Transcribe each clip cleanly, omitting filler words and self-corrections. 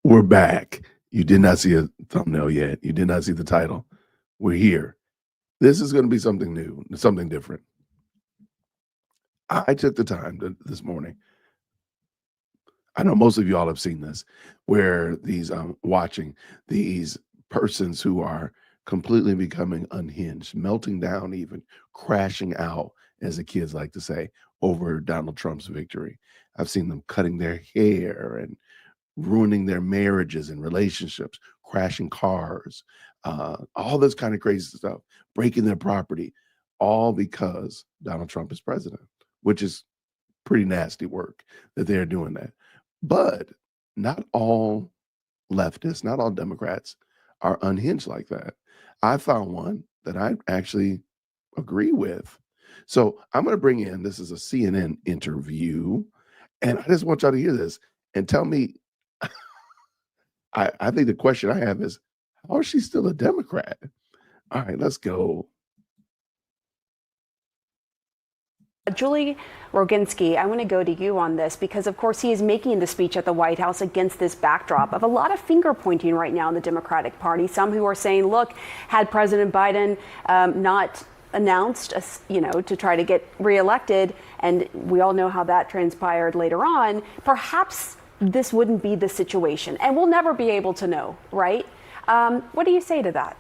We're back. You did not see a thumbnail yet. You did not see the title. We're here. This is going to be something new, something different. I took the time this morning. I know most of y'all have seen this, where these watching these persons who are completely becoming unhinged, melting down, even crashing out, as the kids like to say, over Donald Trump's victory. I've seen them cutting their hair and ruining their marriages and relationships, crashing cars, all this kind of crazy stuff, breaking their property, all because Donald Trump is president, which is pretty nasty work that they're doing that. But not all leftists, not all Democrats are unhinged like that. I found one that I actually agree with. So I'm going to bring in, this is a CNN interview, and I just want y'all to hear this and tell me, I think the question I have is, how is she still a Democrat? All right, let's go. Julie Roginsky, I want to go to you on this because, of course, he is making the speech at the White House against this backdrop of a lot of finger pointing right now in the Democratic Party. Some who are saying, look, had President Biden not announced, to try to get reelected, and we all know how that transpired later on, perhaps this wouldn't be the situation. And we'll never be able to know, right? What do you say to that?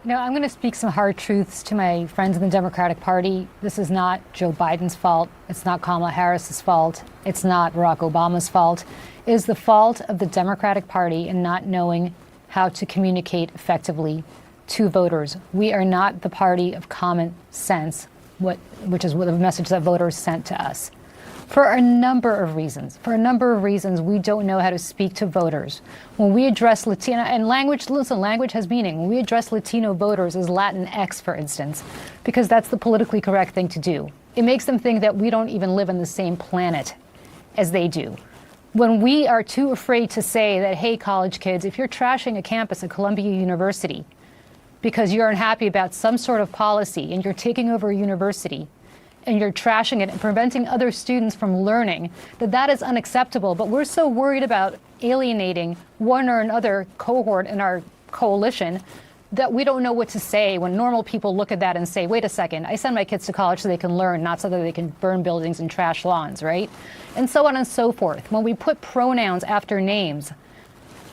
I'm going to speak some hard truths to my friends in the Democratic Party. This is not Joe Biden's fault. It's not Kamala Harris's fault. It's not Barack Obama's fault. It is the fault of the Democratic Party in not knowing how to communicate effectively to voters. We are not the party of common sense, which is what the message that voters sent to us. For a number of reasons. We don't know how to speak to voters. When we address Latino, and language has meaning. When we address Latino voters as Latinx, for instance, because that's the politically correct thing to do. It makes them think that we don't even live on the same planet as they do. When we are too afraid to say that, hey, college kids, if you're trashing a campus at Columbia University because you're unhappy about some sort of policy and you're taking over a university, and you're trashing it and preventing other students from learning, that is unacceptable. But we're so worried about alienating one or another cohort in our coalition that we don't know what to say when normal people look at that and say, wait a second, I send my kids to college so they can learn, not so that they can burn buildings and trash lawns, right? And so on and so forth. When we put pronouns after names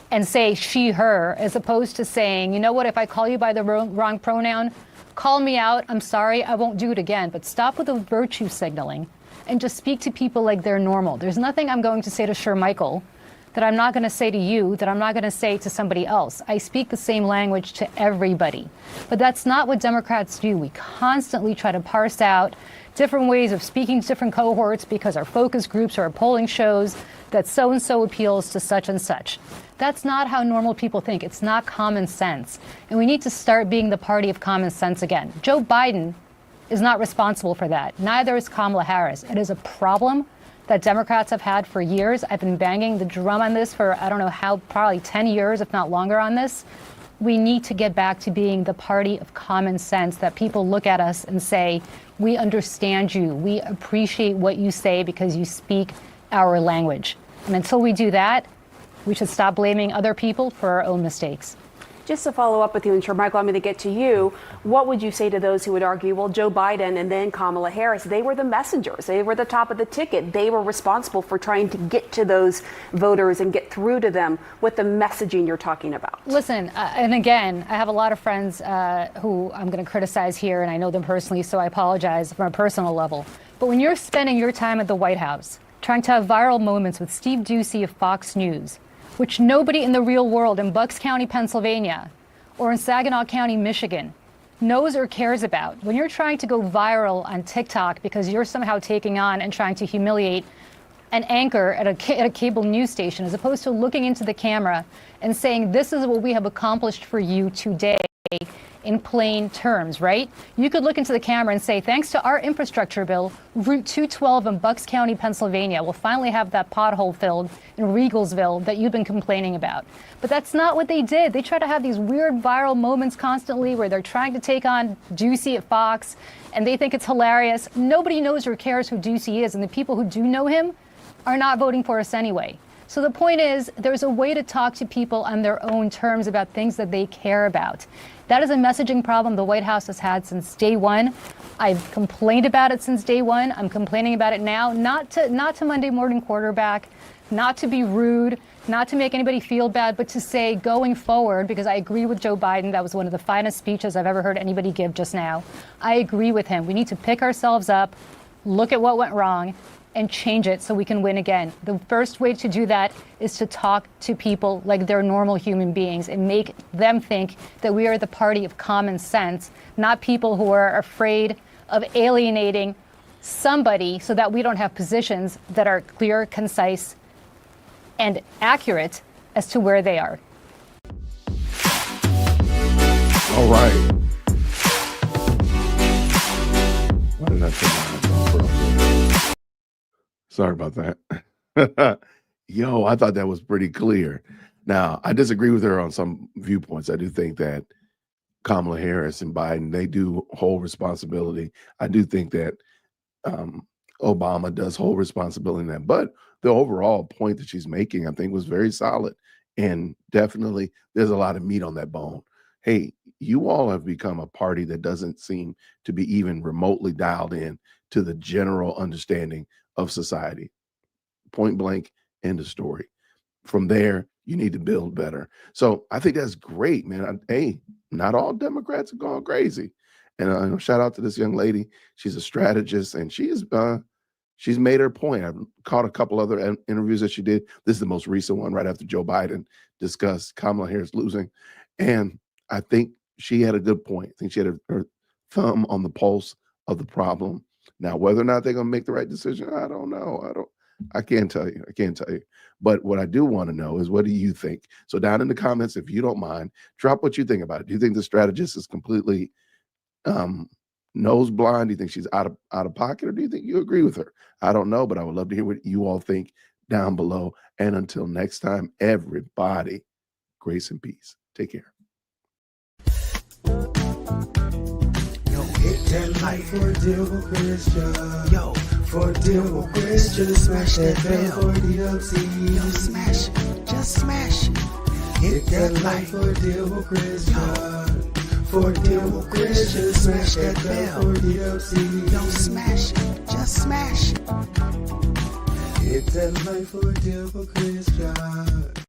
and say she, her, as opposed to saying, you know what, if I call you by the wrong pronoun, call me out, I'm sorry, I won't do it again. But stop with the virtue signaling and just speak to people like they're normal. There's nothing I'm going to say to Shermichael that I'm not going to say to you, that I'm not going to say to somebody else. I speak the same language to everybody. But that's not what Democrats do. We constantly try to parse out different ways of speaking to different cohorts because our focus groups or our polling shows that so-and-so appeals to such and such. That's not how normal people think. It's not common sense. And we need to start being the party of common sense again. Joe Biden is not responsible for that. Neither is Kamala Harris. It is a problem that Democrats have had for years. I've been banging the drum on this for, I don't know how, probably 10 years, if not longer on this. We need to get back to being the party of common sense, that people look at us and say, we understand you. We appreciate what you say because you speak our language. And until we do that, we should stop blaming other people for our own mistakes. Just to follow up with you, and Shermichael, I'm going to get to you. What would you say to those who would argue, well, Joe Biden and then Kamala Harris, they were the messengers. They were the top of the ticket. They were responsible for trying to get to those voters and get through to them with the messaging you're talking about. Listen, and again, I have a lot of friends who I'm going to criticize here, and I know them personally, so I apologize from a personal level. But when you're spending your time at the White House trying to have viral moments with Steve Doocy of Fox News, which nobody in the real world in Bucks County, Pennsylvania, or in Saginaw County, Michigan, knows or cares about. When you're trying to go viral on TikTok because you're somehow taking on and trying to humiliate an anchor at a cable news station, as opposed to looking into the camera and saying, this is what we have accomplished for you today, in plain terms, right? You could look into the camera and say, thanks to our infrastructure bill, Route 212 in Bucks County, Pennsylvania will finally have that pothole filled in Regalsville that you've been complaining about. But that's not what they did. They try to have these weird viral moments constantly where they're trying to take on Ducey at Fox and they think it's hilarious. Nobody knows or cares who Ducey is, and the people who do know him are not voting for us anyway. So the point is, there's a way to talk to people on their own terms about things that they care about. That is a messaging problem the White House has had since day one. I've complained about it since day one. I'm complaining about it now, not to Monday morning quarterback, not to be rude, not to make anybody feel bad, but to say going forward, because I agree with Joe Biden, that was one of the finest speeches I've ever heard anybody give just now. I agree with him. We need to pick ourselves up, look at what went wrong, and change it so we can win again. The first way to do that is to talk to people like they're normal human beings and make them think that we are the party of common sense, not people who are afraid of alienating somebody so that we don't have positions that are clear, concise, and accurate as to where they are. All right. Why did I turn my mic off? Sorry about that. Yo, I thought that was pretty clear. Now, I disagree with her on some viewpoints. I do think that Kamala Harris and Biden, they do hold responsibility. I do think that Obama does hold responsibility in that. But the overall point that she's making, I think, was very solid. And definitely there's a lot of meat on that bone. Hey, you all have become a party that doesn't seem to be even remotely dialed in to the general understanding of society. Point blank, end of story. From there, you need to build better. So I think that's great, man. Hey, not all Democrats are going crazy. And shout out to this young lady. She's a strategist, and she's made her point. I've caught a couple other interviews that she did. This is the most recent one right after Joe Biden discussed Kamala Harris losing. And I think she had a good point. I think she had her thumb on the pulse of the problem. Now, whether or not they're going to make the right decision, I don't know. I can't tell you. I can't tell you. But what I do want to know is, what do you think? So down in the comments, if you don't mind, drop what you think about it. Do you think the strategist is completely nose blind? Do you think she's out of pocket, or do you think you agree with her? I don't know, but I would love to hear what you all think down below. And until next time, everybody, grace and peace. Take care. Hit that like for deal with Christian. Yo, for deal with Christian. Smash that bell for DLC. Yo, smash it. Just smash it. Hit that like for deal with Christian. For deal with Christian. Smash that bell for DLC. Yo, smash it. Just smash it. Hit that like for deal with Christian.